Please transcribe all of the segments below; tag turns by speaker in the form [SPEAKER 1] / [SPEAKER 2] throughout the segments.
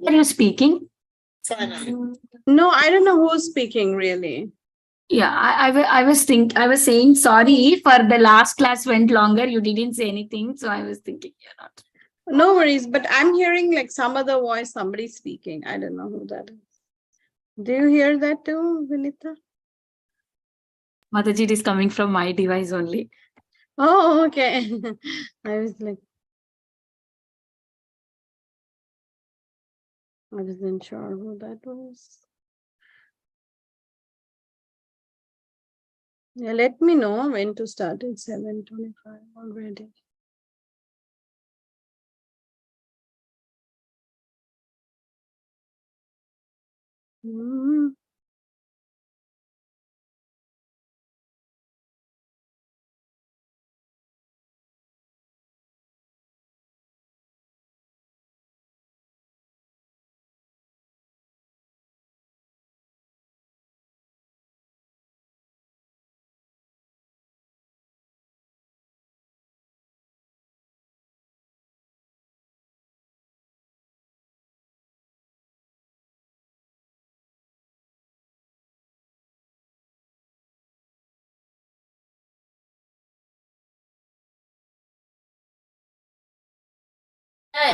[SPEAKER 1] Are you speaking?
[SPEAKER 2] No, I don't know who's speaking really.
[SPEAKER 1] Yeah, I was saying sorry for the last class went longer. You didn't say anything, so I was thinking you're not.
[SPEAKER 2] No worries, but I'm hearing like some other voice, somebody speaking. I don't know who that is. Do you hear that too, Vinita?
[SPEAKER 1] Mataji, it is coming from my device only.
[SPEAKER 2] Oh, okay. I was like, I wasn't sure who that was. Yeah, let me know when to start. It's 7:25 already.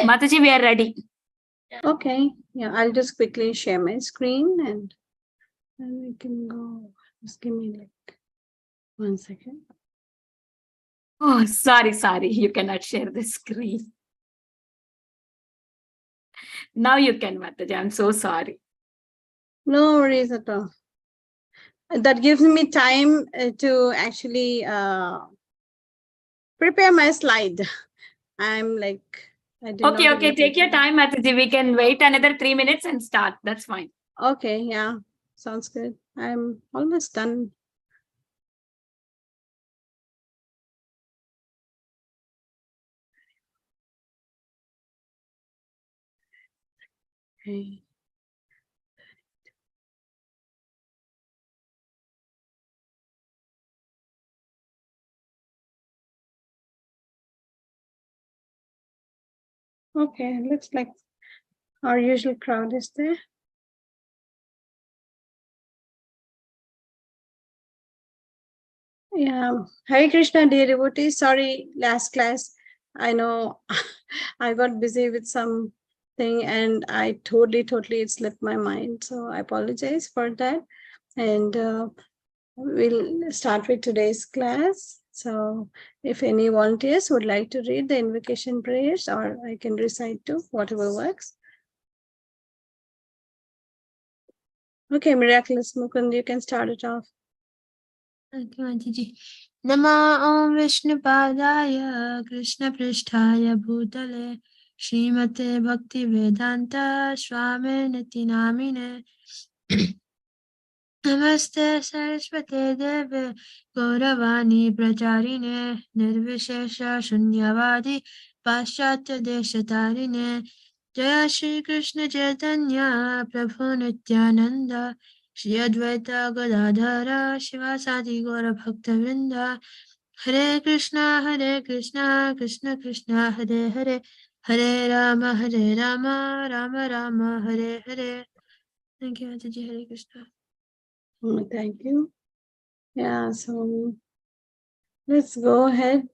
[SPEAKER 1] Mataji, we are ready.
[SPEAKER 2] Okay, yeah, I'll just quickly share my screen and we can go. Just give me like 1 second.
[SPEAKER 1] Oh, sorry. You cannot share the screen. Now you can, Mataji. I'm so sorry.
[SPEAKER 2] No worries at all. That gives me time to actually prepare my slide. I'm like, I did
[SPEAKER 1] Okay,
[SPEAKER 2] not
[SPEAKER 1] take your time, Mataji. We can wait another 3 minutes and start. That's fine.
[SPEAKER 2] Okay, yeah, sounds good. I'm almost done. Okay. Okay, looks like our usual crowd is there. Yeah, Hare Krishna, dear devotees. Sorry, last class. I know I got busy with something and I totally it slipped my mind. So I apologize for that. And we'll start with today's class. So if any volunteers would like to read the invocation prayers, or I can recite too, whatever works. Okay, Miraculous Mukund, you can start it off.
[SPEAKER 3] Nama Om Vishnupadaya Krishna Pristhaya Bhutale Srimate Bhakti Vedanta Swami Niti Namine Namaste Saraswate Deve Gauravani Pracharine Nirvishesha Shunyavadi Paschatya Deshatarine Jaya Shri Krishna Chaitanya Prabhu Nityananda Shri Advaita Gadadhara Shivasadi Gaura Bhaktavinda Hare Krishna Krishna Krishna Hare Hare Hare Rama Rama Rama Hare Hare. Thank you, Mataji. Hare Krishna.
[SPEAKER 2] Thank you. Yeah, so let's go ahead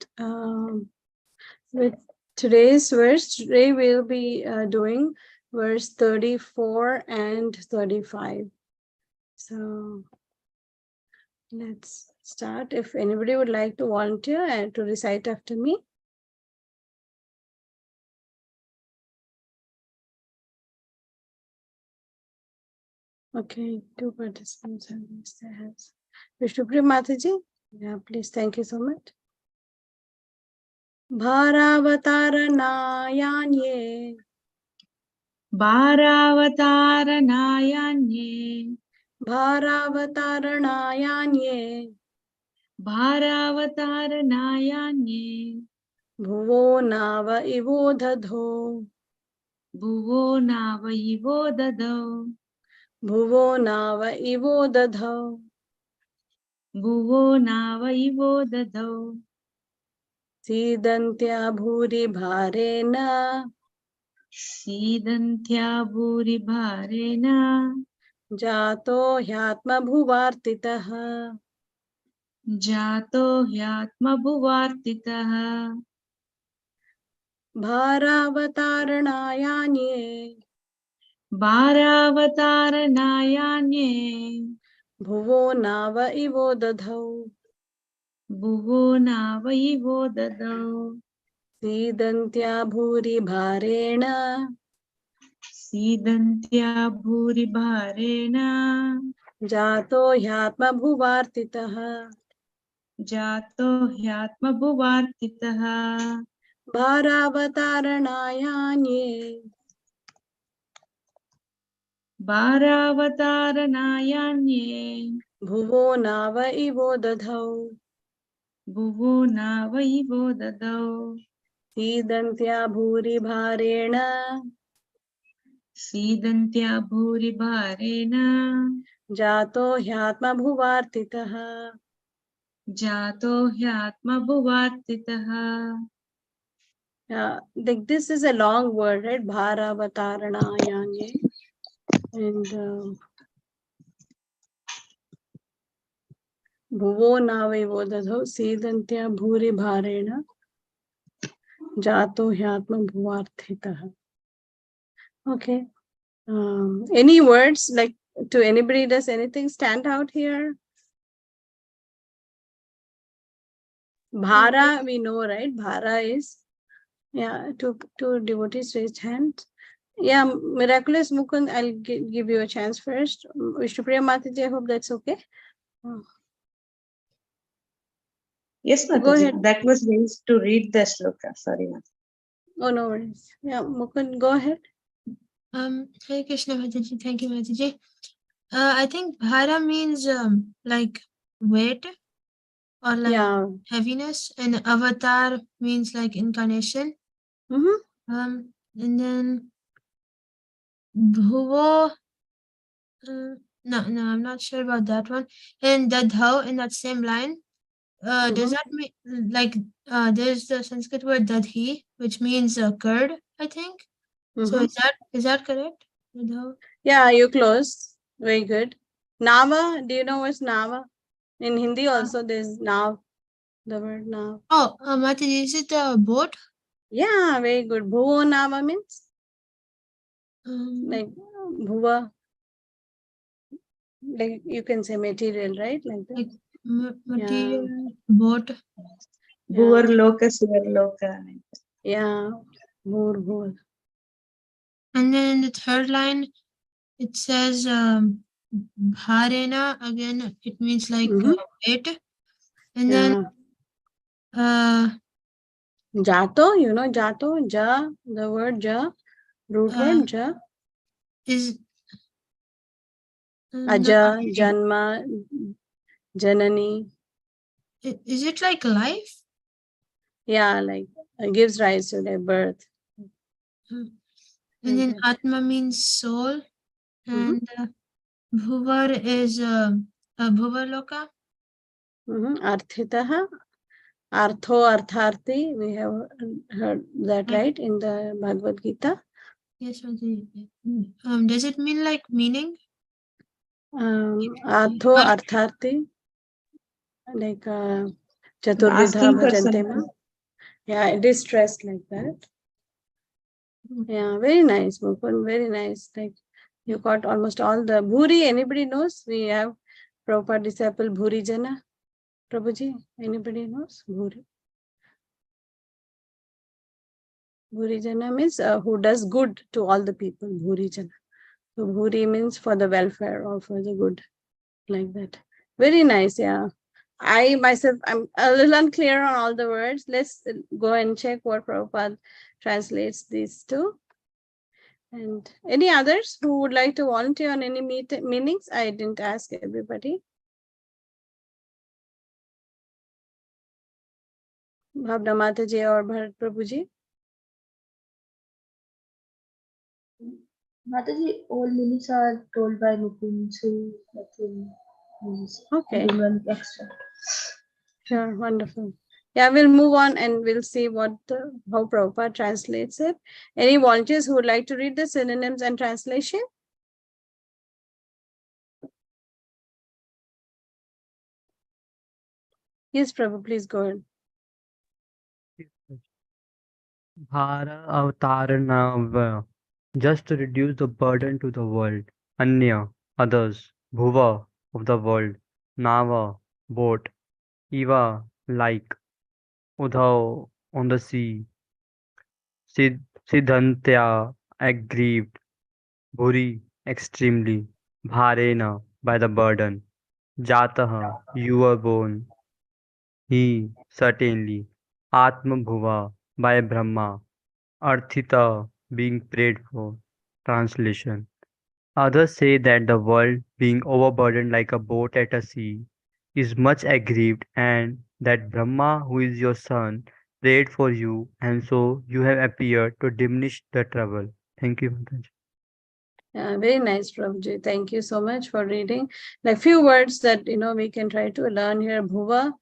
[SPEAKER 2] with today's verse. Today we'll be doing verse 34 and 35. So let's start. If anybody would like to volunteer to recite after me. Okay, 2 participants have raised their hands. Vishnupriya Mataji, yeah, please, thank you so much. Bharavataranaayanye
[SPEAKER 4] Bharavataranaayanye
[SPEAKER 2] Bharavataranaayanye
[SPEAKER 4] Bharavataranaayanye
[SPEAKER 2] Bhuvo Nava Ivo Dadho
[SPEAKER 4] Bhuvo Nava Ivo Dadao
[SPEAKER 2] Bhuvo Nava Ivo Dadho
[SPEAKER 4] Bhuvo Nava Ivo Dadao
[SPEAKER 2] Sidantya Bhuri Bharena
[SPEAKER 4] सीदन्त्या भूरिभारेण
[SPEAKER 2] जातो ह्यात्मभुवार्तितः
[SPEAKER 4] जातो ह्यात्मभुवार्तितः
[SPEAKER 2] भारावतारणायान्ये
[SPEAKER 4] भारावतारणायान्ये
[SPEAKER 2] भुवो नाव इवो दधौ
[SPEAKER 4] भुवो नावैवो ददौ
[SPEAKER 2] सीदन्त्या भूरिभारेण
[SPEAKER 4] सीदन्त्या भूरिभारेण
[SPEAKER 2] जातो ह्यात्मभुवार्तितः
[SPEAKER 4] जातो ह्यात्मभुवार्तितः
[SPEAKER 2] भारावतारणायान्ये
[SPEAKER 4] भारावतारणायान्ये
[SPEAKER 2] भुवो नाव इवो दधौ
[SPEAKER 4] भुवो नावैवो ददौ
[SPEAKER 2] सीदन्त्या भूरिभारेण
[SPEAKER 4] सीदन्त्या भूरिभारेण
[SPEAKER 2] जातो ह्यात्मभुवार्तितः
[SPEAKER 4] जातो ह्यात्मभुवार्तितः
[SPEAKER 2] like this is a long word, right? Bharavataranaayanye. And bhuvo navaivo dadho sidantya bhuri bharena jato hyatma bhuvarthitaha. Okay. Any words like to anybody, does anything stand out here? Bhara, we know, right? Bhara is, yeah, two devotees raised hands. Yeah, Miraculous Mukund, I'll give you a chance first. Vishnupriya Mataji, I hope that's okay.
[SPEAKER 4] Yes,
[SPEAKER 2] Go
[SPEAKER 4] Mataji.
[SPEAKER 2] ahead.
[SPEAKER 4] That was raised to read the shloka. Sorry, Mataji.
[SPEAKER 2] Oh, no worries. Yeah, Mukund, go ahead.
[SPEAKER 3] Hare Krishna, Mataji. Thank you, Mataji. I think bhara means like weight or like
[SPEAKER 2] Yeah.
[SPEAKER 3] heaviness, and avatar means like incarnation.
[SPEAKER 2] Mm-hmm.
[SPEAKER 3] And then bhuvo, no, I'm not sure about that one. And dadhau in that same line, does that mean like there's the Sanskrit word dadhi, which means curd, I think. So is that correct? Dadhau?
[SPEAKER 2] Yeah, you close. Very good. Nava, do you know what's Nava? In Hindi also there's Nav, the word Nav.
[SPEAKER 3] Oh, Mataji, is it a boat?
[SPEAKER 2] Yeah, very good. Bhuvo Nava means like Bhuva, like you can say material, right? Like that.
[SPEAKER 3] Like material boat.
[SPEAKER 4] Bhuvar loka, suvar loka.
[SPEAKER 2] Yeah, Bhur Bhur.
[SPEAKER 3] And then in the third line, it says bharena, again, it means like weight. And then
[SPEAKER 2] Jato, you know, Jato, Ja, the word Ja, root word Ja.
[SPEAKER 3] Is
[SPEAKER 2] Aja, Janma, Janani.
[SPEAKER 3] Is it like life?
[SPEAKER 2] Yeah, like gives rise to their birth.
[SPEAKER 3] And then Atma means soul. And Bhuvar is Bhuvarloka.
[SPEAKER 2] Arthitaha, Artho, Artharthi. We have heard that, right, in the Bhagavad Gita.
[SPEAKER 3] Yes, does it mean like meaning?
[SPEAKER 2] Artho, Artharthi. Like Chaturvidha Bhajantema. Yeah, it is stressed like that. Yeah, very nice, Mukund, very nice. Like you got almost all the Bhuri. Anybody knows? We have Prabhupada disciple Bhuri Jana. Prabhuji, anybody knows? Bhuri. Bhuri Jana means who does good to all the people. Bhuri Jana. So Bhuri means for the welfare or for the good, like that. Very nice, yeah. I myself, I'm a little unclear on all the words. Let's go and check what Prabhupada translates these to. And any others who would like to volunteer on any meanings? I didn't ask everybody. Bhavna Mataji or Bharat Prabhuji?
[SPEAKER 5] Mataji, all meanings are told by Mukund, so nothing is
[SPEAKER 2] Okay.
[SPEAKER 5] extra.
[SPEAKER 2] Sure, wonderful. Yeah, we'll move on and we'll see how Prabhupada translates it. Any volunteers who would like to read the synonyms and translation? Yes, Prabhu, please go ahead.
[SPEAKER 6] Bhara Avataranav, just to reduce the burden to the world. Anya, others. Bhuva, of the world. Nava, boat. Iva, like. Udhav, on the sea. Siddhantya, aggrieved. Bhuri, extremely. Bharena, by the burden. Jataha, you were born. He, certainly. Atma Bhuva, by Brahma. Arthita, being prayed for. Translation. Others say that the world, being overburdened like a boat at a sea, is much aggrieved, and that Brahma, who is your son, prayed for you, and so you have appeared to diminish the trouble. Thank you, Mataji.
[SPEAKER 2] Very nice, Prabhuji. Thank you so much for reading. Like few words that we can try to learn here. Bhuva,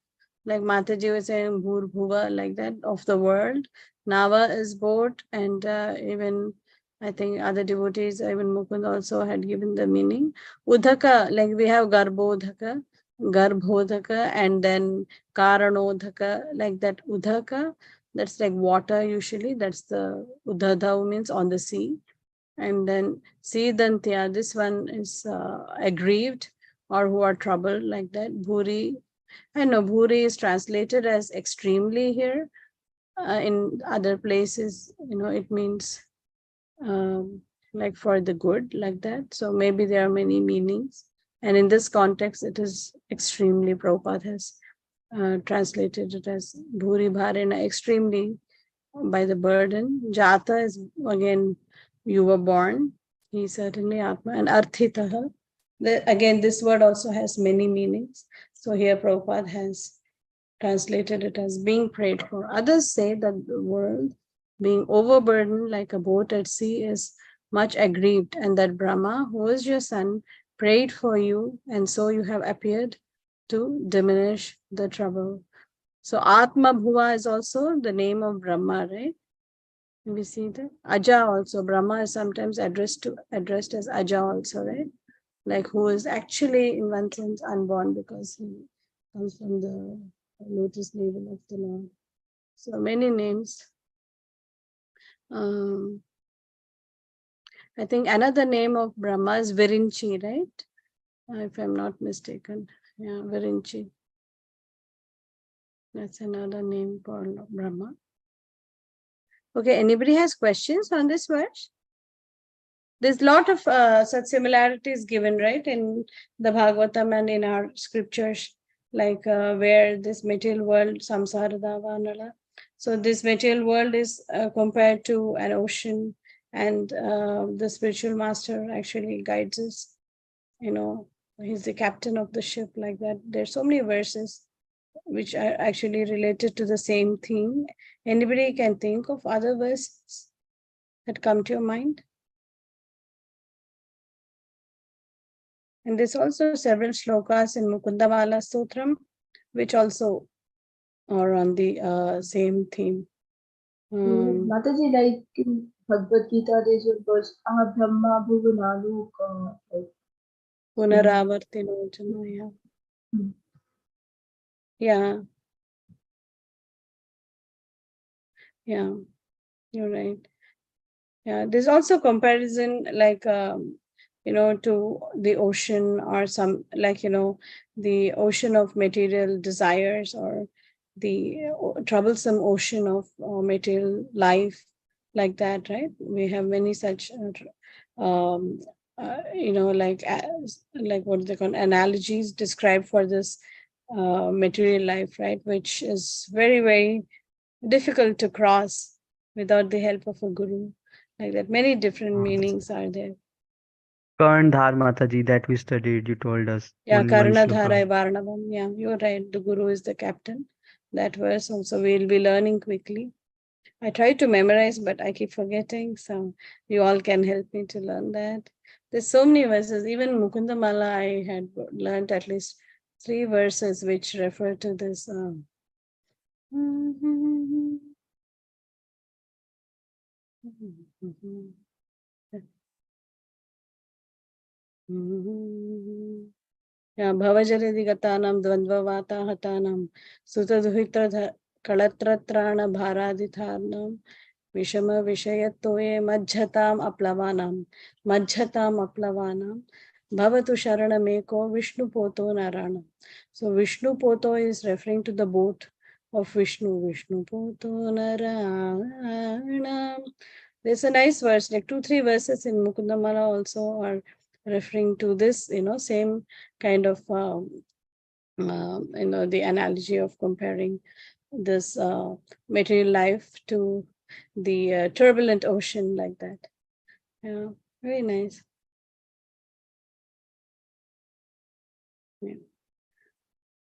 [SPEAKER 2] like Mataji was saying, Bhur Bhuva, like that, of the world. Nava is boat, and even I think other devotees, even Mukund also had given the meaning. Udhaka, like we have Garbhodhaka, Garbhodhaka, and then Karanodhaka, like that Udhaka. That's like water usually. That's the Udhadhav means on the sea. And then Siddhantya, this one is aggrieved or who are troubled, like that. Bhuri, I know Bhuri is translated as extremely here. In other places, it means like for the good, like that. So maybe there are many meanings. And in this context, it is extremely, Prabhupada has translated it as Bhuri Bharena, extremely by the burden. Jata is again, you were born. He certainly Atma. And Arthitaha. Again, this word also has many meanings. So here Prabhupada has translated it as being prayed for. Others say that the world being overburdened like a boat at sea is much aggrieved, and that Brahma, who is your son, prayed for you, and so you have appeared to diminish the trouble. So Atma Bhuva is also the name of Brahma, right? We see that. Aja also, Brahma is sometimes addressed as Aja also, right? Like who is actually in one sense unborn because he comes from the lotus navel of the Lord. So many names. I think another name of Brahma is Virinchi, right? If I'm not mistaken. Yeah, Virinchi. That's another name for Brahma. Okay, anybody has questions on this verse? There's a lot of such similarities given, right, in the Bhagavatam and in our scriptures, like where this material world, samsara davanala. So this material world is compared to an ocean, and the spiritual master actually guides us. He's the captain of the ship, like that. There's so many verses which are actually related to the same theme. Anybody can think of other verses that come to your mind? And there's also several slokas in Mukundamala Sutram, which also are on the same theme.
[SPEAKER 5] Mataji, like in Bhagavad Gita, there's a verse, Ah Brahma Bhuvanalu, like,
[SPEAKER 2] Punaravartino Janaya. Yeah. Yeah, you're right. Yeah, there's also comparison like, to the ocean or some, like, the ocean of material desires or the troublesome ocean of material life, like that, right? We have many such, like what they call analogies described for this material life, right? Which is very, very difficult to cross without the help of a guru, like that. Many different meanings are there.
[SPEAKER 6] Karndhar Mataji that we studied, you told us.
[SPEAKER 2] Yeah,
[SPEAKER 6] Only one
[SPEAKER 2] Karnadharai
[SPEAKER 6] shloka.
[SPEAKER 2] Varnavam. Yeah, you're right. The guru is the captain. That verse also we'll be learning quickly. I try to memorize, but I keep forgetting. So you all can help me to learn that. There's so many verses. Even Mukundamala, I had learned at least 3 verses which refer to this Yeah, Bhavajari Gatanam Dvandvavata Hatanam Sutaduhitra Kalatratrana Bharaditharnam Vishama Vishayatoye Majhatam Aplavanam Bhavatu Sharanameko Vishnu Poto Narana. So Vishnu Poto is referring to the boat of Vishnu. Vishnu Poto Narana. There's a nice verse, like 2-3 verses in Mukundamala also are referring to this, same kind of, the analogy of comparing this material life to the turbulent ocean like that. Yeah, very nice. Yeah.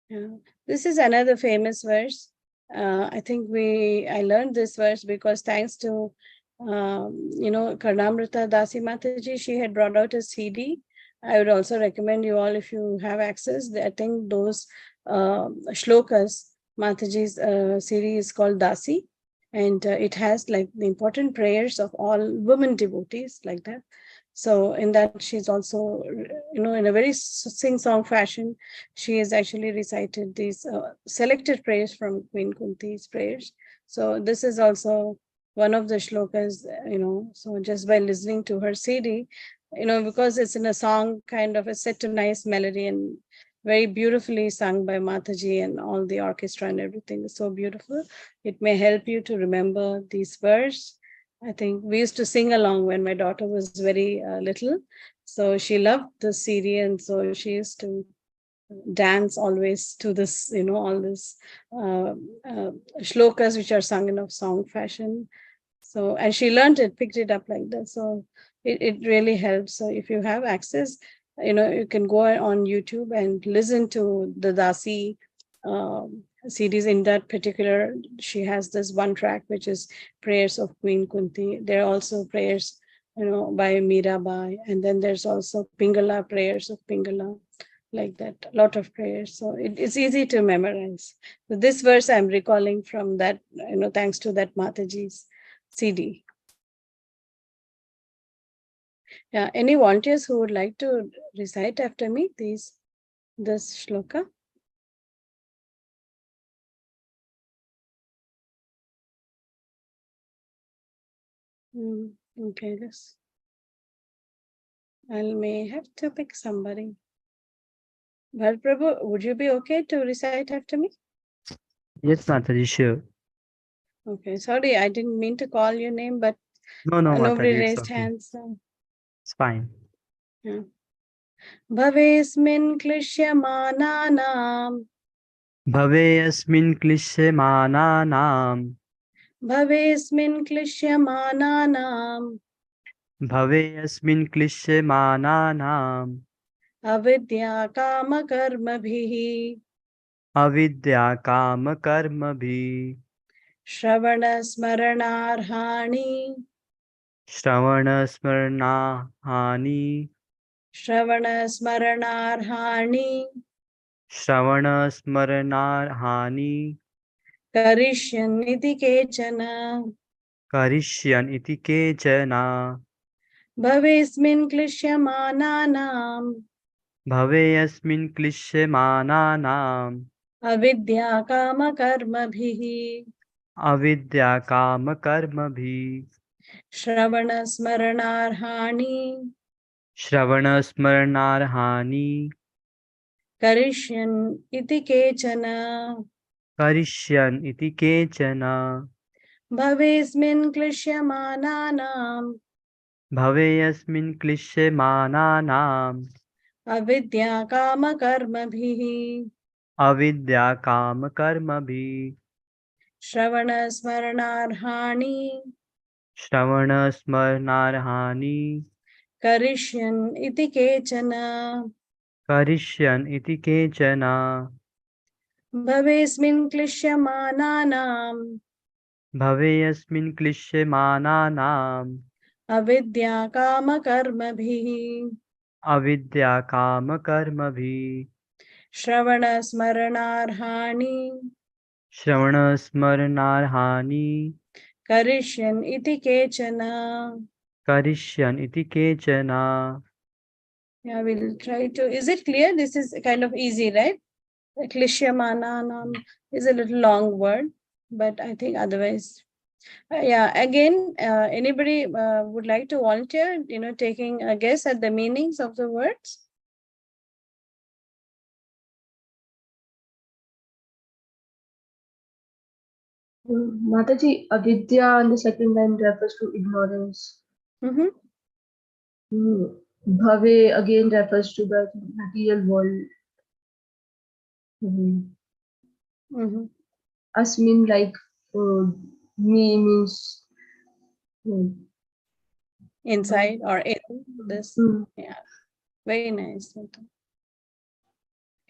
[SPEAKER 2] Yeah. This is another famous verse. I think I learned this verse because thanks to, Karnamrita Dasi Mataji, she had brought out a CD. I would also recommend you all, if you have access, I think those Slokas, Mataji's series is called Dasi. And it has like the important prayers of all women devotees like that. So in that, she's also, in a very sing-song fashion, she has actually recited these selected prayers from Queen Kunti's prayers. So this is also one of the shlokas, so just by listening to her CD, because it's in a song kind of a set to nice melody and very beautifully sung by Mataji and all the orchestra and everything is so beautiful. It may help you to remember these verses. I think we used to sing along when my daughter was very little. So she loved the CD, and so she used to dance always to this, all this shlokas which are sung in a song fashion. So, and she learned it, picked it up like that. So it really helps. So if you have access, you can go on YouTube and listen to the Dasi CDs. In that particular, she has this one track, which is prayers of Queen Kunti. There are also prayers, by Mirabai. And then there's also Pingala, prayers of Pingala, like that, a lot of prayers. So it's easy to memorize. So this verse I'm recalling from that, thanks to that Mataji's CD. Yeah, any volunteers who would like to recite after me this shloka? Okay, yes. I may have to pick somebody. Bharat Prabhu, would you be okay to recite after me?
[SPEAKER 6] Yes, Mataji, sure.
[SPEAKER 2] Okay, sorry, I didn't mean to call your name, but
[SPEAKER 6] No,
[SPEAKER 2] nobody
[SPEAKER 6] Mataji, it's
[SPEAKER 2] raised
[SPEAKER 6] okay.
[SPEAKER 2] hands. So.
[SPEAKER 6] It's fine.
[SPEAKER 2] Yeah. Bhavesmin klishyamanaam.
[SPEAKER 6] Bhaveyasmin klishyamananam.
[SPEAKER 2] Bhavesmin klishyamanaam.
[SPEAKER 6] Bhaveyasmin klishyamananam.
[SPEAKER 2] Avidya kama karmabhihi.
[SPEAKER 6] Avidya kama karmabhi.
[SPEAKER 2] Shravana smaranarhani.
[SPEAKER 6] Shravana smarnahani.
[SPEAKER 2] Shravana smaranarhani.
[SPEAKER 6] Shravana smaranarhani.
[SPEAKER 2] Karishyan iti kechana.
[SPEAKER 6] Karishyan iti kechana.
[SPEAKER 2] Bhavesmin klishyamanaam.
[SPEAKER 6] Bhaveyasmin klishyamananam.
[SPEAKER 2] Avidya kama karmabhihi.
[SPEAKER 6] Avidya kama karmabhi.
[SPEAKER 2] Shravana smaranarhani.
[SPEAKER 6] Shravana smaranarhani.
[SPEAKER 2] Karishyan iti kechana.
[SPEAKER 6] Karishyan iti kechana.
[SPEAKER 2] Bhavesmin klishyamanaam.
[SPEAKER 6] Bhaveyasmin klishyamananam.
[SPEAKER 2] Avidya kama karmabhihi.
[SPEAKER 6] Avidya kama karmabhi.
[SPEAKER 2] Shravana smaranarhani.
[SPEAKER 6] Shravana smaranarhani.
[SPEAKER 2] Karishyan iti kechana.
[SPEAKER 6] Karishyan iti kechana.
[SPEAKER 2] Bhavesmin klishyamanaam.
[SPEAKER 6] Bhaveyasmin klishyamananam.
[SPEAKER 2] Avidya kama karmabhihi.
[SPEAKER 6] Avidya kama karmabhi.
[SPEAKER 2] Shravana smaranarhani.
[SPEAKER 6] Shravanasmaranarhani
[SPEAKER 2] Karishyan iti kechana.
[SPEAKER 6] Karishyan iti kechana.
[SPEAKER 2] Yeah, we'll try to. Is it clear? This is kind of easy, right? Klishyamananam is a little long word, but I think otherwise. Yeah, again, anybody would like to volunteer, taking a guess at the meanings of the words?
[SPEAKER 5] Mataji, avidya on the second line refers to ignorance.
[SPEAKER 2] Mm-hmm.
[SPEAKER 5] Bhave again refers to the material world.
[SPEAKER 2] Mm-hmm.
[SPEAKER 5] Asmin, like me, means
[SPEAKER 2] Inside or in this.
[SPEAKER 5] mm,
[SPEAKER 2] Yeah, very nice.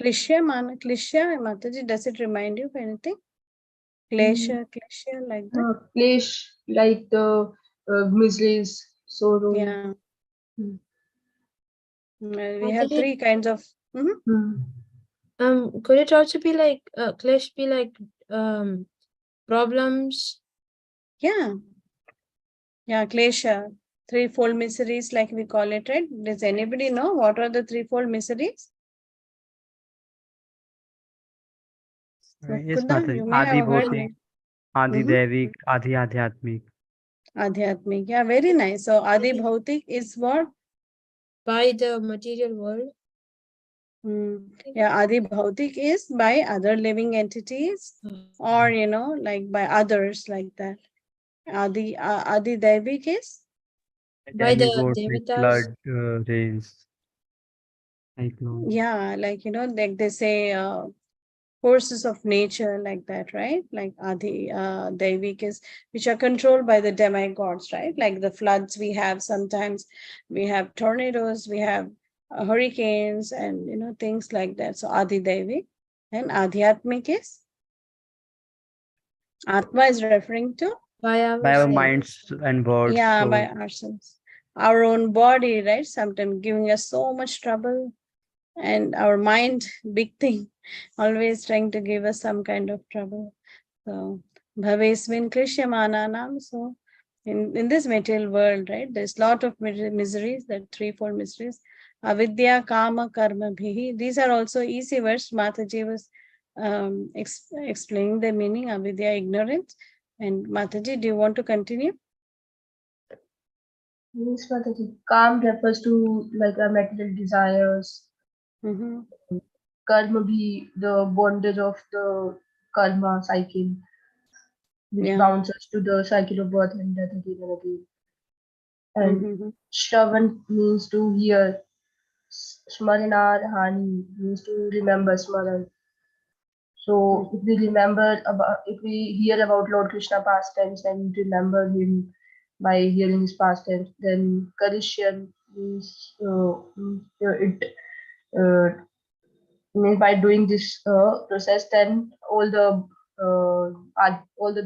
[SPEAKER 2] Klishya, Mataji, does it remind you of anything? Klesha, like that?
[SPEAKER 5] place, like the miseries, sorrow.
[SPEAKER 2] Yeah.
[SPEAKER 5] Mm.
[SPEAKER 2] We have
[SPEAKER 3] Mataji,
[SPEAKER 2] three kinds of. Mhm.
[SPEAKER 3] could it also be like clash be like problems?
[SPEAKER 2] Yeah. Yeah, klesha, threefold miseries, like we call it, right? Does anybody know what are the threefold miseries?
[SPEAKER 6] Yes,
[SPEAKER 2] Mukunda,
[SPEAKER 6] Mataji.
[SPEAKER 2] you may
[SPEAKER 6] Adi
[SPEAKER 2] have heard.
[SPEAKER 6] Bhautik, Adi Devik, Adi Adhyatmik.
[SPEAKER 2] Adhyatmik. Yeah, very nice. So Adi Bhautik is what?
[SPEAKER 3] By the material world.
[SPEAKER 2] Yeah, Adi Bhautik is by other living entities or, like by others like that. Adi Devik is?
[SPEAKER 3] By the
[SPEAKER 6] Demigods like
[SPEAKER 3] devatas.
[SPEAKER 6] flood, rains, cyclone.
[SPEAKER 2] Yeah, like, like they say, forces of nature like that, right? Like Adi Devik is, which are controlled by the demigods, right? Like the floods we have sometimes, we have tornadoes, we have hurricanes, and things like that. So Adi Devik. And Adhyatmik is? Atma is referring to?
[SPEAKER 3] By
[SPEAKER 6] By our
[SPEAKER 3] ourselves.
[SPEAKER 6] minds and words.
[SPEAKER 2] Yeah, by
[SPEAKER 6] So
[SPEAKER 2] ourselves. Our own body, right? Sometimes giving us so much trouble. And our mind, big thing, always trying to give us some kind of trouble. So, bhavesmin klishyamananam. So, in this material world, right, there's lot of miseries, that threefold miseries. Avidya, kama, karma, bhihi. These are also easy words. Mataji was explaining the meaning. Avidya, ignorance. And Mataji, do you want to continue?
[SPEAKER 5] Yes, Mataji. Calm refers to like our material desires.
[SPEAKER 2] Mm-hmm.
[SPEAKER 5] Karma be the bondage of the karma cycle, which
[SPEAKER 2] Yeah.
[SPEAKER 5] bounds us to the cycle of birth and death again and again. And
[SPEAKER 2] Mm-hmm.
[SPEAKER 5] Shravan means to hear. Smaranar Hani means to remember Smaran. So if we remember about, if we hear about Lord Krishna past tense and remember him by hearing his past tense, then Karishyan means it means by doing this process, then all the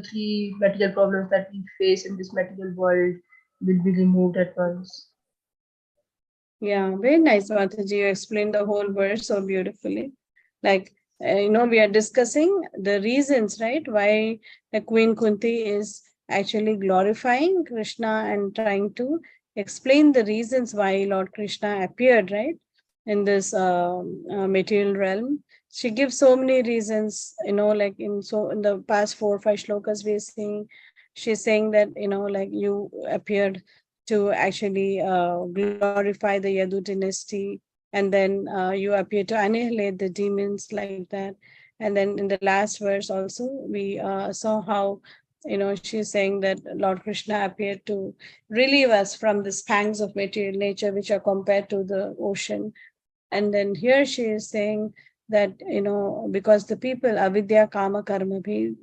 [SPEAKER 5] three material problems that we face in this material world will be removed at once.
[SPEAKER 2] Yeah, very nice, Mataji. You explained the whole verse so beautifully. Like, we are discussing the reasons, right? Why the Queen Kunti is actually glorifying Krishna and trying to explain the reasons why Lord Krishna appeared, right? In this material realm. She gives so many reasons, like in the past 4 or 5 shlokas we are seeing, she's saying that, like you appeared to actually glorify the Yadu dynasty, and then you appear to annihilate the demons like that. And then in the last verse also, we saw how, she's saying that Lord Krishna appeared to relieve us from the pangs of material nature, which are compared to the ocean. And then here she is saying that, because the people, avidya, kama, karma, due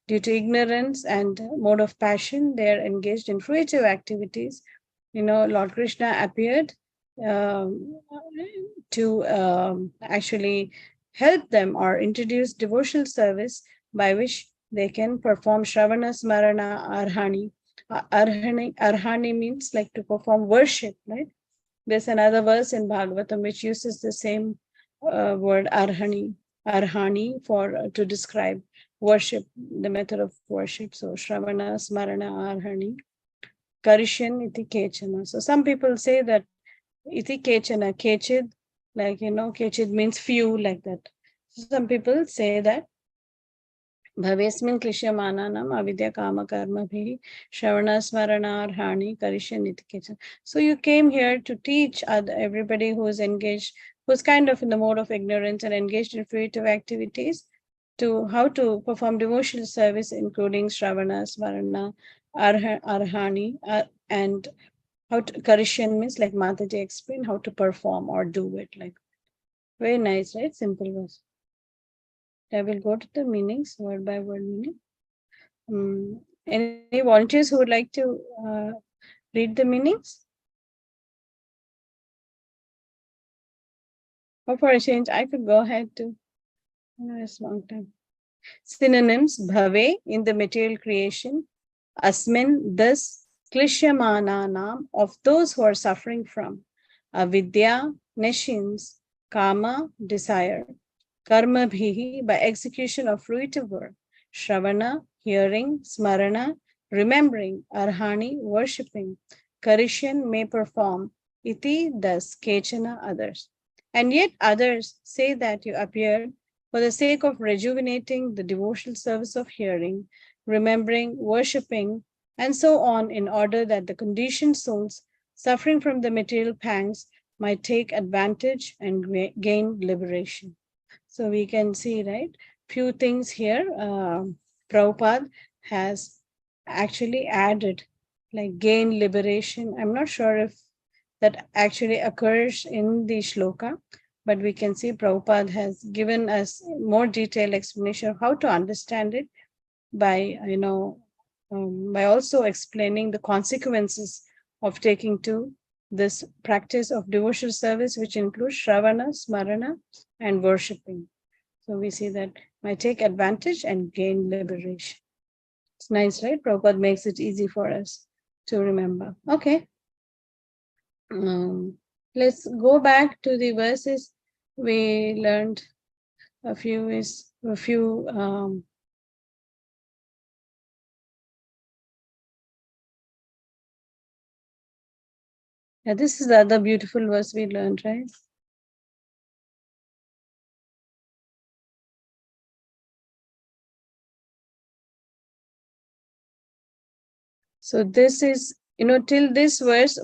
[SPEAKER 2] to ignorance and mode of passion, they are engaged in fruitive activities. Lord Krishna appeared um, to actually help them or introduce devotional service by which they can perform Shravana, Smarana, Arhani. Arhani means like to perform worship, right? There's another verse in Bhagavatam which uses the same word Arhani for to describe worship, the method of worship. So Shravana, Smarana, Arhani, Karishan, Iti Kechana. So some people say that Iti Kechana, Kechid, like, Kechid means few, like that. So some people say that Bhavesmin Klishyamananam Avidya Kama Karma Bhi Shravana Smarana Arhani Karishan Iti Kechana. So you came here to teach everybody who is engaged, who's kind of in the mode of ignorance and engaged in fruitive activities, to how to perform devotional service, including Shravana, Smarana, Arhani, and how to Karishan means, like Mataji explained, how to perform or do it. Like, very nice, right? Simple verse. I will go to the meanings, word by word meaning. Any volunteers who would like to read the meanings? Or for a change, I could go ahead too. It's a long time. Synonyms: bhave, in the material creation; asmin, this; klishyamananam, of those who are suffering from; avidya, nescience; kama, desire; karma bhihi, by execution of fruitive work; shravana, hearing; smarana, remembering; arhani, worshipping; karishan, may perform; iti, thus; kechana, others. And yet others say that you appeared for the sake of rejuvenating the devotional service of hearing, remembering, worshipping, and so on, in order that the conditioned souls suffering from the material pangs might take advantage and gain liberation. So we can see, right, few things here. Prabhupada has actually added, like gain liberation. I'm not sure if that actually occurs in the shloka, but we can see Prabhupada has given us more detailed explanation of how to understand it by, by also explaining the consequences of taking to this practice of devotional service, which includes Shravana, Smarana, and worshipping. So we see that might take advantage and gain liberation. It's nice, right? Prabhupada makes it easy for us to remember. Okay. Let's go back to the verses we learned a few. Yeah, this is the other beautiful verse we learned, right? So this is, till this verse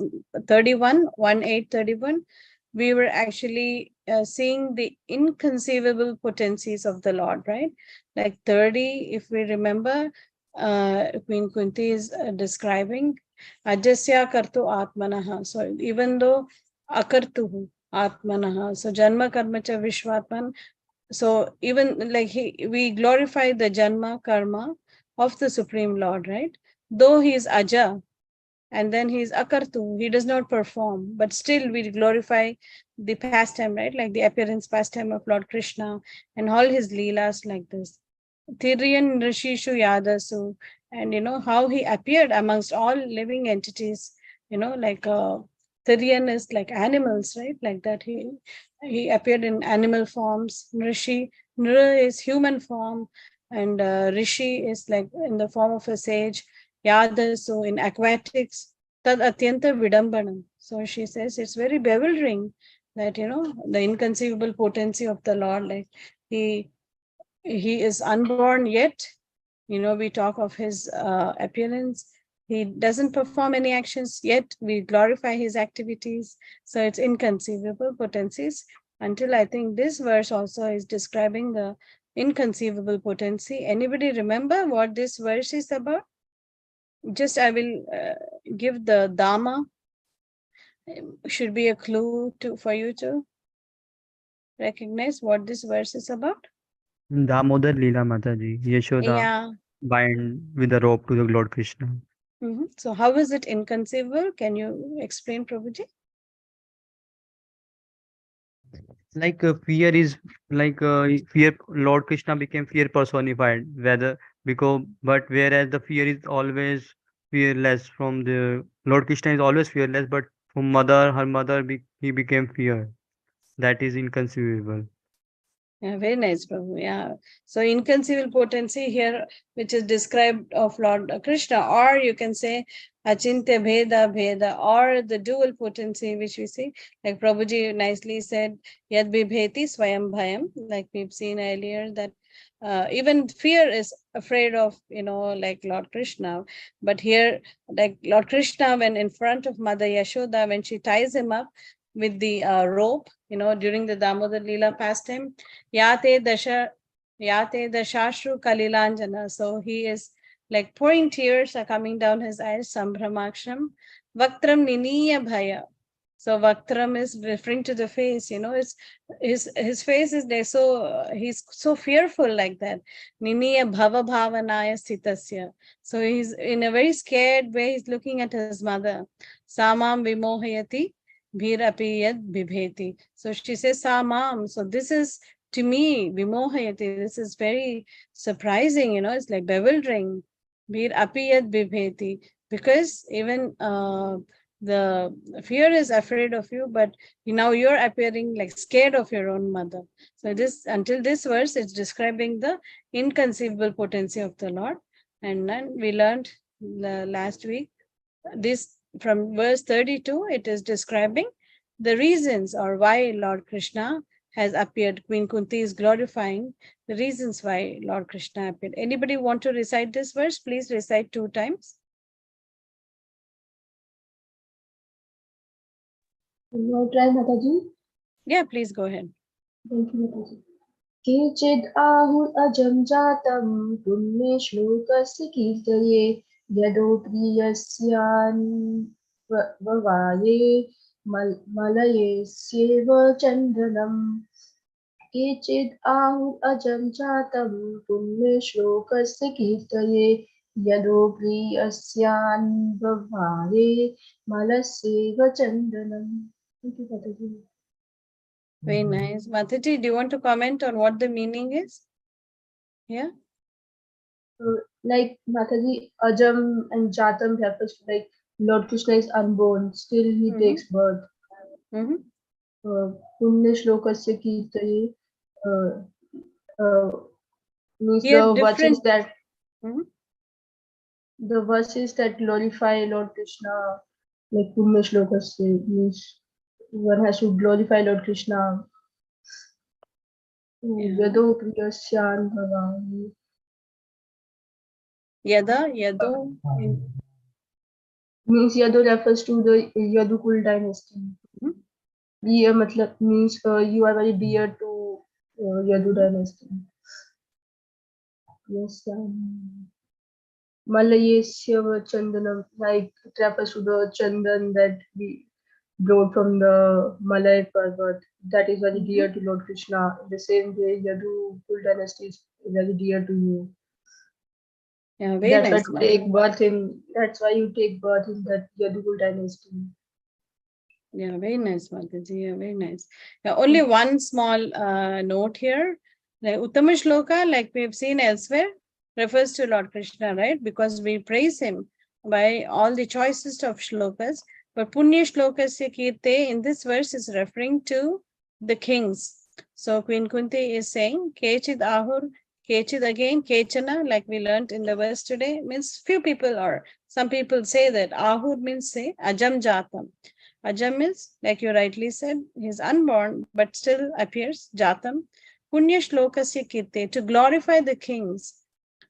[SPEAKER 2] 31, 1:8:31, we were actually seeing the inconceivable potencies of the Lord, right? Like 30, if we remember, Queen Kunti is describing Ajasya Kartu Atmanaha. So even though Akartuhu Atmanaha, so Janma Karmacha Vishwatman, so even like we glorify the Janma Karma of the Supreme Lord, right? Though he is Aja, and then he is Akartu, he does not perform, but still we glorify the pastime, right? Like the appearance pastime of Lord Krishna and all his leelas like this. Thiriyan Rishishu Yadasu, and how he appeared amongst all living entities, like Thiriyan is like animals, right? Like that he appeared in animal forms. Nra is human form, and Rishi is like in the form of a sage. Yada, so in aquatics, tad atyanta vidambanam. So she says it's very bewildering that, the inconceivable potency of the Lord, like he is unborn, yet, we talk of his appearance. He doesn't perform any actions, yet we glorify his activities. So it's inconceivable potencies, until I think this verse also is describing the inconceivable potency. Anybody remember what this verse is about? Just I will give the Dhamma. Should be a clue for you to recognize what this verse is about.
[SPEAKER 6] Damodar Leela Mataji, Yashoda
[SPEAKER 2] Yeah.
[SPEAKER 6] bind with a rope to the Lord Krishna.
[SPEAKER 2] So how is it inconceivable? Can you explain, Prabhuji?
[SPEAKER 6] Like fear is like fear. Lord Krishna became fear personified. But whereas the fear is always fearless from the Lord Krishna is always fearless, but from her mother, he became fear. That is inconceivable.
[SPEAKER 2] Yeah, very nice, Prabhu. Yeah. So inconceivable potency here, which is described of Lord Krishna, or you can say Achintya Bheda Bheda, or the dual potency, which we see, like Prabhuji nicely said, Yad Bibheti Swayam Bhayam, like we've seen earlier, that even fear is afraid of, like Lord Krishna. But here, like Lord Krishna, when in front of Mother Yashoda, when she ties him up with the rope, during the Damodar Leela pastime, Yate Dashashru Kalilanjana. So he is like pouring tears are coming down his eyes, Sambhramaksham. Vaktram Niniya Bhaya. So Vaktram is referring to the face, it's his face is there. So he's so fearful like that. Niniya Bhava Bhavanaya Sitasya. So he's in a very scared way, he's looking at his mother. Samam Vimohayati Bhirapiyad Bibheti. So she says Samam. So this is to me, Vimohayati, this is very surprising, it's like bewildering. Bir apiyat bibheti. Because even the fear is afraid of you, but now you're appearing like scared of your own mother. So this, until this verse, it's describing the inconceivable potency of the Lord. And then we learned last week, this from verse 32, it is describing the reasons or why Lord Krishna has appeared. Queen Kunti is glorifying the reasons why Lord Krishna appeared. Anybody want to recite this verse? Please recite 2 times.
[SPEAKER 5] Will try, Mataji?
[SPEAKER 2] Yeah, please go ahead.
[SPEAKER 5] Thank you, Mataji. केचिद् आहुर् अजं जातं पुण्ये श्लोकस्य कीर्तये यदो प्रियस्यान्ववाये मलयेस्येव चन्दनम् केचिद् आहुर् अजं जातं पुण्ये श्लोकस्य कीर्तये यदो प्रियस्यान्ववाये मलस्येव चन्दनम्. Thank you, Mataji.
[SPEAKER 2] Very nice. Mataji, do you want to comment on what the meaning is? Yeah.
[SPEAKER 5] Like Mataji, Ajam and Jatam refers to like Lord Krishna is unborn, still he takes birth. Punya Slokasya Kirtaye means
[SPEAKER 2] Here
[SPEAKER 5] the verses
[SPEAKER 2] different.
[SPEAKER 5] that the verses that glorify Lord Krishna, like Punya Slokasya means one has to glorify Lord Krishna. Yado Priyasyan Bhavani.
[SPEAKER 2] Yado.
[SPEAKER 5] Means Yadu refers to the Yadukul dynasty. Dear matlab means you are very dear to Yadu dynasty. Yes. Malayesya Chandanam, like it refers to the Chandan that we brought from the Malay Parvat. That is very dear to Lord Krishna. In the same way, Yadukul dynasty is very dear to you.
[SPEAKER 2] Yeah, very
[SPEAKER 5] that's
[SPEAKER 2] nice.
[SPEAKER 5] why take birth in. That's why you take birth in that Yadukul dynasty.
[SPEAKER 2] Yeah, very nice, Mataji. Yeah, very nice. Yeah, only one small note here. Like Uttama Shloka, like we've seen elsewhere, refers to Lord Krishna, right? Because we praise him by all the choicest of shlokas. But Punya Shlokasya Kirte in this verse is referring to the kings. So Queen Kunti is saying, Kechid Ahur, Kechid again, Kechana, like we learned in the verse today, means few people, or some people say that Ahur means say Ajam Jatam. Ajam is, like you rightly said, he's unborn, but still appears, Jatam. Punya Shlokasya Kirte, to glorify the kings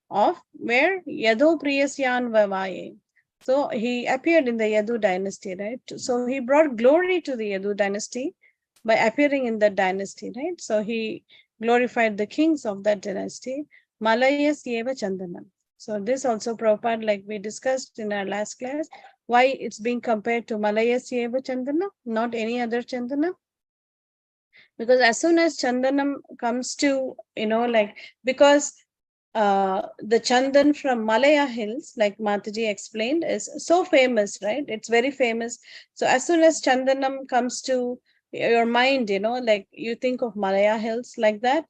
[SPEAKER 2] of where Yadu Priyasyan Vavaye. So he appeared in the Yadu dynasty, right? So he brought glory to the Yadu dynasty by appearing in that dynasty, right? So he glorified the kings of that dynasty. Malayas Yeva Chandanam. So this also Prabhupada, like we discussed in our last class, why it's being compared to Malayas Yeva Chandana, not any other Chandana. Because as soon as Chandanam comes to, because the Chandan from Malaya Hills, like Mataji explained, is so famous, right? It's very famous. So as soon as Chandanam comes to your mind, like you think of Malaya Hills like that.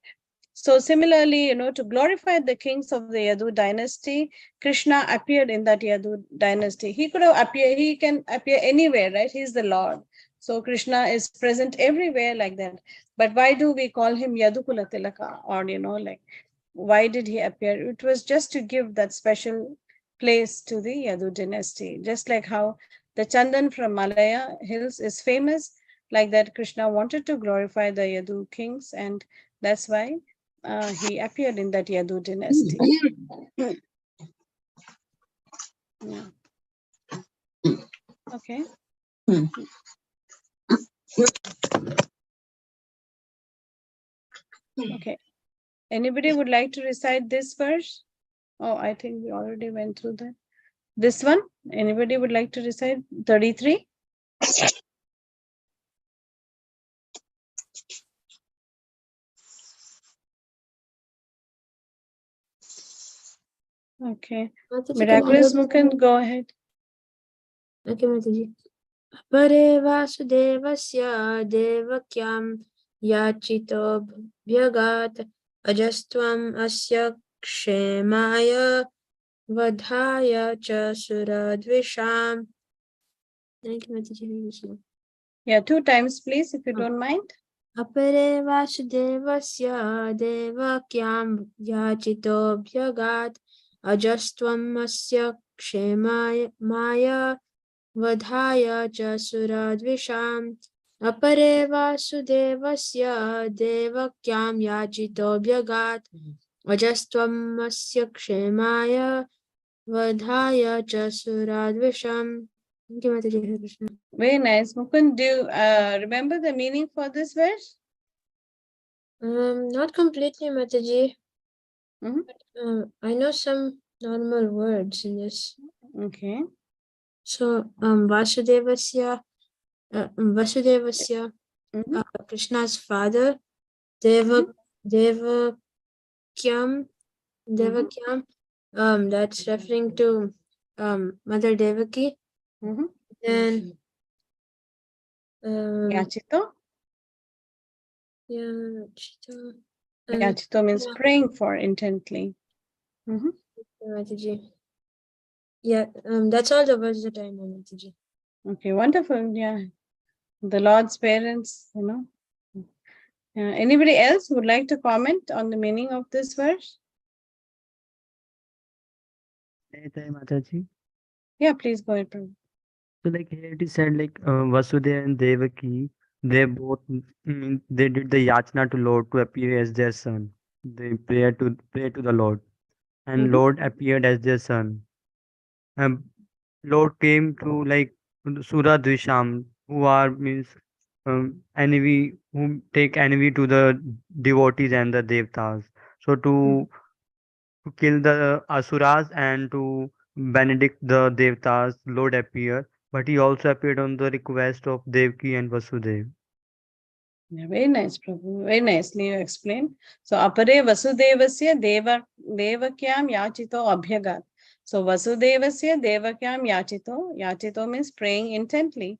[SPEAKER 2] So similarly, to glorify the kings of the Yadu dynasty, Krishna appeared in that Yadu dynasty. He could have appeared, he can appear anywhere, right? He's the Lord. So Krishna is present everywhere like that. But why do we call him Yadukula Tilaka? Or, like, why did he appear? It was just to give that special place to the Yadu dynasty. Just like how the Chandan from Malaya hills is famous, like that Krishna wanted to glorify the Yadu kings, and that's why he appeared in that Yadu dynasty. Yeah. Okay. Okay. Anybody would like to recite this verse? Oh, I think we already went through that. This one, anybody would like to recite 33? Okay. Miraculous Mukund, go ahead.
[SPEAKER 3] Okay, Mataji. Pare Vasudevasya Devakyam Yachito Bhyagat Ajastvam Asya Kshemaya Vadhaya Cha Suradvisham. Thank you, Mataji.
[SPEAKER 2] Yeah, 2 times, please, if you don't mind.
[SPEAKER 3] Apare Vasudevasya Devakyam Yachito Bhyagat Ajastvam Asya Kshemaya Maya Vadhaya Cha Suradvisham. Apare Vasudevasya Devakyam Yachito Bhyagat Ajastvam Asya Kshemaya Vadhaya Cha Suradvisham. Thank you, Mataji. Hare Krishna.
[SPEAKER 2] Very nice. Mukund, do you remember the meaning for this verse?
[SPEAKER 3] Not completely, Mataji.
[SPEAKER 2] Mhm.
[SPEAKER 3] I know some normal words in this.
[SPEAKER 2] Okay.
[SPEAKER 3] So, Vasudevasya,
[SPEAKER 2] Mhm.
[SPEAKER 3] Krishna's father, Devakyam, that's referring to Mother Devaki.
[SPEAKER 2] Mhm.
[SPEAKER 3] Then,
[SPEAKER 2] Yachito?
[SPEAKER 3] Yachito.
[SPEAKER 2] Yachito means praying for intently. Mhm.
[SPEAKER 3] Mataji. Yeah, that's all the words that I know, Mataji.
[SPEAKER 2] Okay, wonderful. Yeah. The Lord's parents, Anybody else would like to comment on the meaning of this verse?
[SPEAKER 6] Mataji.
[SPEAKER 2] Yeah, please go ahead, Prabhu.
[SPEAKER 6] So like here it is said like Vasudeva and Devaki, they both they did the yachna to Lord to appear as their son. They pray to the Lord, and Lord appeared as their son. And Lord came to like Sura Dvisham, who are means enemy, who take enemy to the devotees and the devtas. So to kill the asuras and to benedict the devtas, Lord appeared, but he also appeared on the request of Devki and Vasudev.
[SPEAKER 2] Yeah, very nice, Prabhu. Very nicely you explained. So, apare Vasudevasya devakyam yachito abhyagat. So, Vasudevasya devakyam yachito. Yachito means praying intently.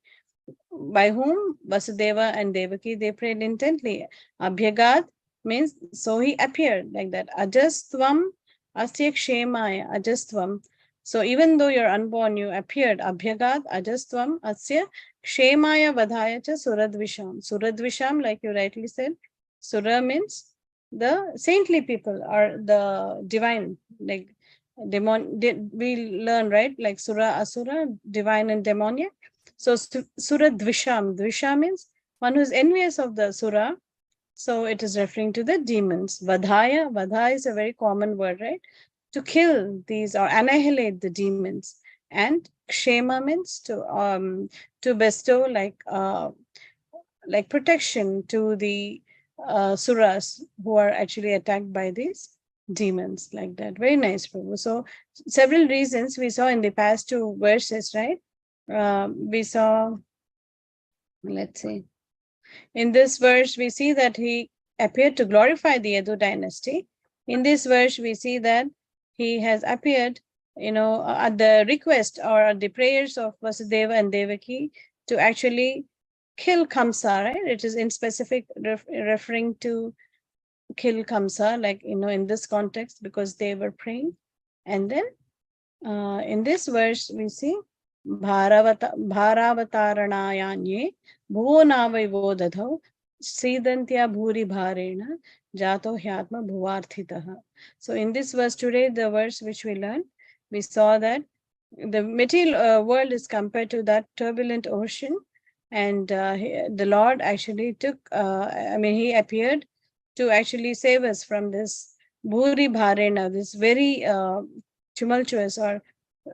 [SPEAKER 2] By whom? Vasudeva and Devaki, they prayed intently. Abhyagat means, so he appeared like that. Ajastvam asya kshemaya. Ajastvam. So even though you're unborn, you appeared. Abhyagat ajastvam asya kshemaya vadhaya cha suradvisham. Suradvisham, like you rightly said, Sura means the saintly people or the divine, like demon. We learn, right? Like Sura, Asura, divine and demoniac. So Sura Dvisham. Dvisha means one who is envious of the Sura. So it is referring to the demons. Vadhaya. Vadha is a very common word, right? To kill these or annihilate the demons. And Kshema means to bestow like protection to the Suras who are actually attacked by these demons, like that. Very nice, Prabhu. So several reasons we saw in the past 2 verses, right? We saw, let's see, in this verse, we see that he appeared to glorify the Yadu dynasty. In this verse, we see that he has appeared, at the request or at the prayers of Vasudeva and Devaki to actually kill Kamsa, right? It is in specific referring to kill Kamsa, like, in this context, because they were praying. And then in this verse, we see Bharavataranayanyi bhuvo navaivo dadhau Sidantya bhuri bharena jato hyatma bhuvarthitaha. So in this verse today, the verse which we learned, we saw that the material world is compared to that turbulent ocean, and the Lord actually he appeared to actually save us from this bhuri bharena, this very tumultuous, or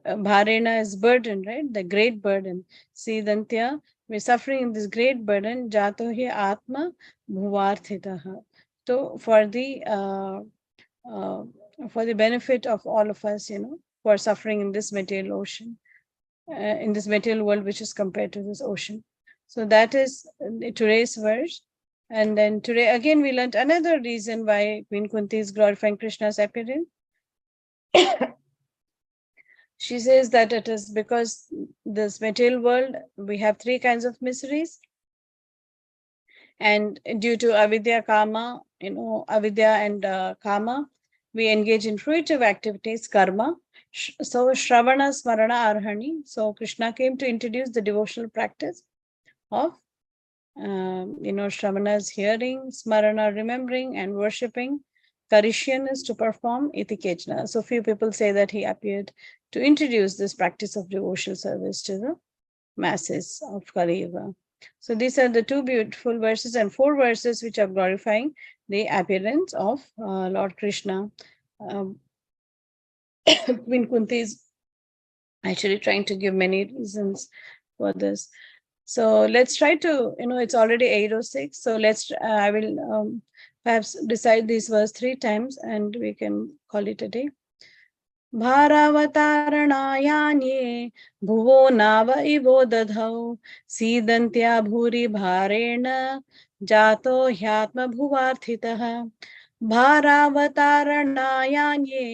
[SPEAKER 2] bharena is burden, right? The great burden. Sidantya, we're suffering in this great burden. Jato hi atma bhuvarthitaha. So for the benefit of all of us, who are suffering in this material ocean, in this material world, which is compared to this ocean. So that is today's verse. And then today again we learned another reason why Queen Kunti is glorifying Krishna's appearance. She says that it is because this material world, we have three kinds of miseries. And due to avidya, kama, avidya and kama, we engage in fruitive activities, karma. So Shravana, Smarana, Arhani. So Krishna came to introduce the devotional practice of, Shravana is hearing, Smarana remembering, and worshipping. Karishan is to perform, iti kechna. So few people say that he appeared to introduce this practice of devotional service to the masses of Kali Yuga. So these are the two beautiful verses and 4 verses which are glorifying the appearance of Lord Krishna. Queen Kunti is actually trying to give many reasons for this. So let's try to, it's already 8:06. So I will perhaps recite this verse 3 times and we can call it a day. भारावतारणायान्ये भुवो नाव इवो दधौ सीदन्त्या भूरि भारेण जातो ह्यात्मभुवार्थितः भारावतारणायान्ये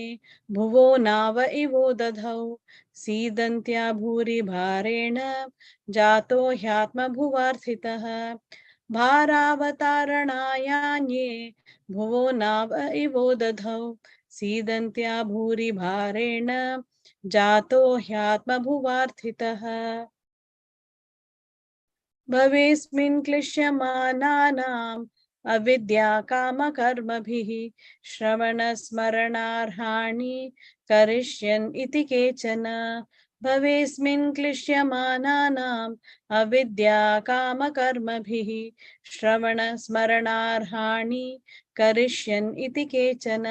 [SPEAKER 2] भुवो नाव इवो दधौ सीदन्त्या भूरि भारेण जातो ह्यात्मभुवार्थितः भारावतारणायान्ये भुवो नाव इवो दधौ सीदन्त्या भूरि भारेण जातो ह्यात्मभुवार्थितः भवेस्मिन् क्लिश्यमानानाम् अविद्या कामकर्मभिः श्रवणस्मरणार्हाणि करिष्यन् इति केचन भवेस्मिन् क्लिश्यमानानाम् अविद्या कामकर्मभिः श्रवणस्मरणार्हाणि करिष्यन् इति केचन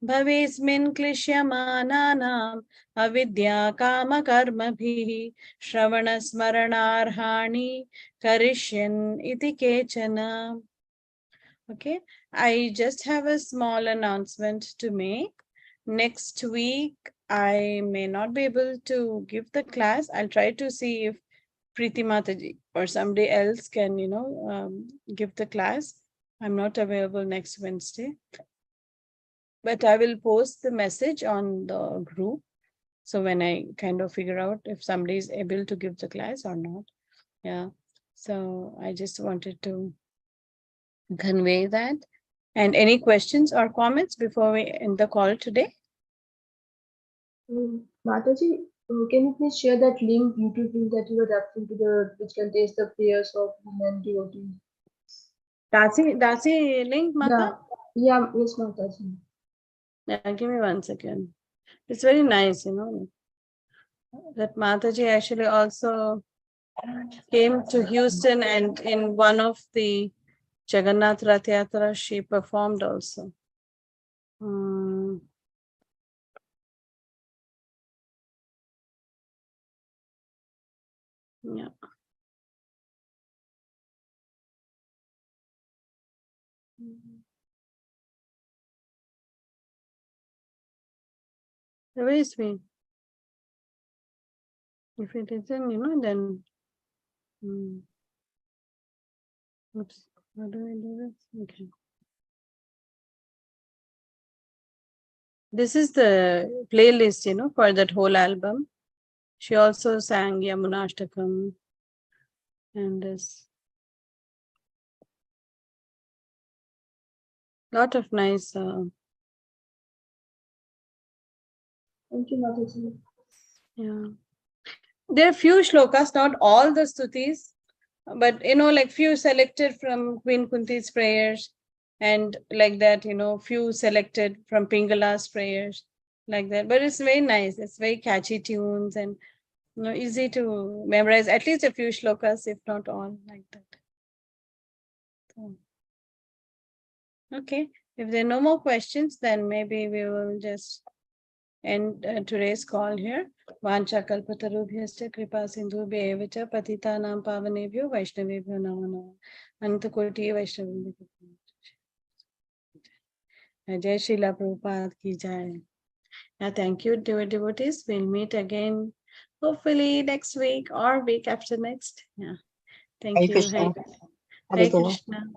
[SPEAKER 2] भवेस्मिन् क्लिश्यमानानाम् अविद्या कामकर्मभिः श्रवणस्मरणार्हाणि करिष्यन् इति केचन. Okay, I just have a small announcement to make. Next week, I may not be able to give the class. I'll try to see if Preeti Mataji or somebody else can, give the class. I'm not available next Wednesday. But I will post the message on the group. So when I kind of figure out if somebody is able to give the class or not. Yeah. So I just wanted to convey that. And any questions or comments before we end the call today?
[SPEAKER 5] Mataji, can you please share that link, YouTube link that you were referring to, which contains the prayers of women devotees?
[SPEAKER 2] Dasi link, Mata?
[SPEAKER 5] Yeah, yes, Mataji.
[SPEAKER 2] Yeah, give me 1 second. It's very nice, that Mataji actually also came to Houston, and in one of the Jagannath Rath Yatra, she performed also. Yeah. Where is me? If it isn't, then. Oops. How do I do this? Okay. This is the playlist, for that whole album. She also sang Yamunashtakam and this. Lot of nice.
[SPEAKER 5] Thank you, Mataji.
[SPEAKER 2] Yeah. There are few shlokas, not all the stutis. But like few selected from Queen Kunti's prayers, and like that, few selected from Pingala's prayers, like that. But it's very nice. It's very catchy tunes and easy to memorize. At least a few shlokas, if not all, like that. So, okay, if there are no more questions, then maybe we will just end today's call here. Vancha kalpatarubhyascha kripa sindhubhya eva cha patitanam pavanebhyo vaishnavebhyo namo namo. Antakoti Vaishnavim. Jai Srila Prabhupada ki jai. Thank you, dear devotees. We'll meet again, hopefully next week or week after next. Yeah. Thank
[SPEAKER 7] Hare
[SPEAKER 2] you.
[SPEAKER 7] Krishna.
[SPEAKER 2] Hare
[SPEAKER 7] Hare Krishna.
[SPEAKER 2] Krishna.